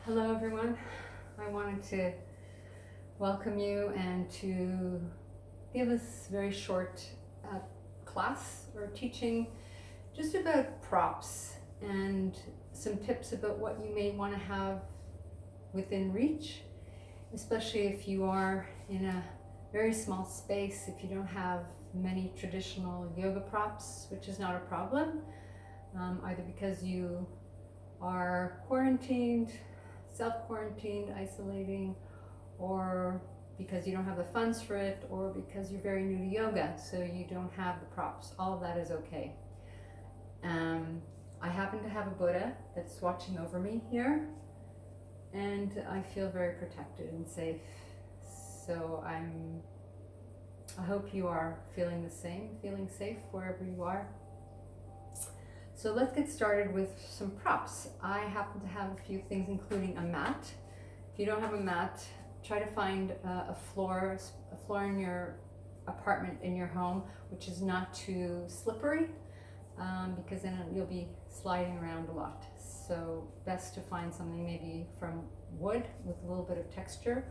Hello everyone. I wanted to welcome you and to give this very short class or teaching just about props and some tips about what you may want to have within reach, especially if you are in a very small space, if you don't have many traditional yoga props, which is not a problem, either because you are quarantined, self-quarantined, isolating, or because you don't have the funds for it, or because you're very new to yoga, so you don't have the props. All of that is okay. I happen to have a Buddha that's watching over me here, and I feel very protected and safe. So I hope you are feeling the same, feeling safe wherever you are. So let's get started with some props. I happen to have a few things, including a mat. If you don't have a mat, try to find a floor in your apartment, in your home, which is not too slippery, because then you'll be sliding around a lot. So best to find something maybe from wood with a little bit of texture.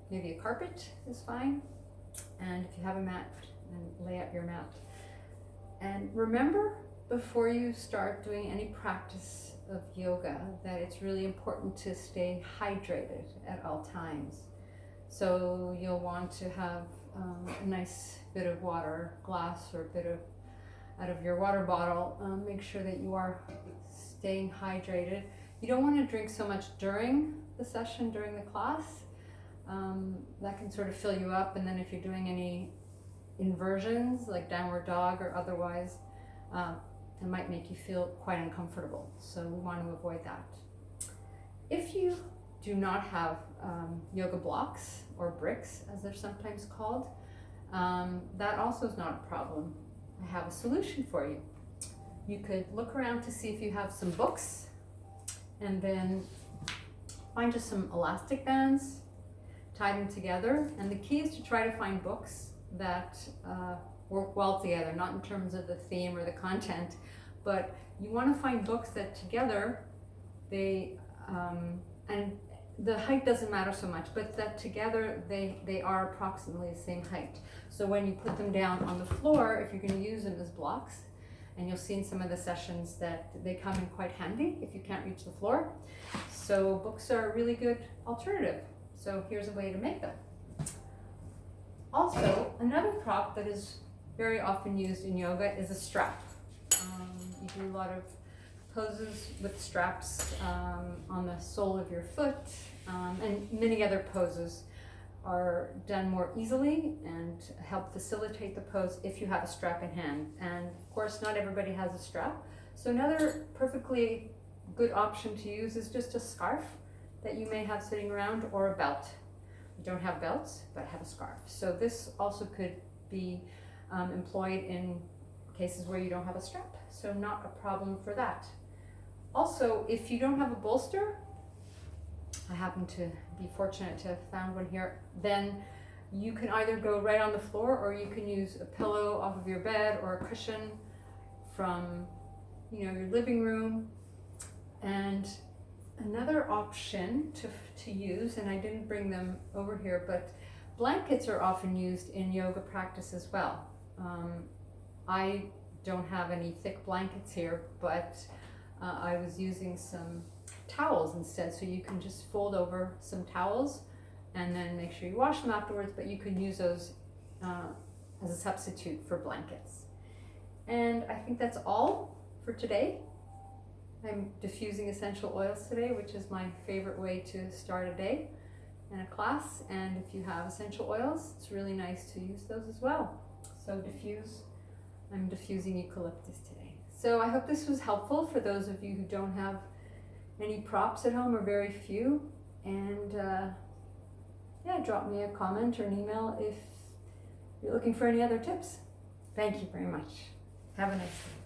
Maybe a carpet is fine. And if you have a mat, then lay out your mat. And remember, before you start doing any practice of yoga, that it's really important to stay hydrated at all times. So you'll want to have a nice bit of water, glass, or a bit of out of your water bottle. Make sure that you are staying hydrated. You don't want to drink so much during the session, during the class. That can sort of fill you up, and then if you're doing any inversions like downward dog or otherwise, it might make you feel quite uncomfortable, so we want to avoid that. If you do not have yoga blocks or bricks, as they're sometimes called, that also is not a problem. I have a solution for you. You could look around to see if you have some books, and then find just some elastic bands, tie them together, and the key is to try to find books that work well together, not in terms of the theme or the content, but you want to find books that together and the height doesn't matter so much, but that together they are approximately the same height. So when you put them down on the floor, if you're going to use them as blocks, and you'll see in some of the sessions that they come in quite handy if you can't reach the floor. So books are a really good alternative. So here's a way to make them. Also, another prop that is very often used in yoga is a strap. You do a lot of poses with straps on the sole of your foot, and many other poses are done more easily and help facilitate the pose if you have a strap in hand. And of course, not everybody has a strap. So another perfectly good option to use is just a scarf that you may have sitting around, or a belt. You don't have belts, but have a scarf. So this also could be employed in cases where you don't have a strap, so not a problem for that. Also, if you don't have a bolster, I happen to be fortunate to have found one here, then you can either go right on the floor, or you can use a pillow off of your bed or a cushion from your living room. And another option to use, and I didn't bring them over here, but blankets are often used in yoga practice as well. I don't have any thick blankets here, but I was using some towels instead. So you can just fold over some towels and then make sure you wash them afterwards, but you can use those as a substitute for blankets. And I think that's all for today. I'm diffusing essential oils today, which is my favorite way to start a day and a class. And if you have essential oils, it's really nice to use those as well. So diffuse. I'm diffusing eucalyptus today. So I hope this was helpful for those of you who don't have any props at home, or very few. And yeah, drop me a comment or an email if you're looking for any other tips. Thank you very much. Have a nice day.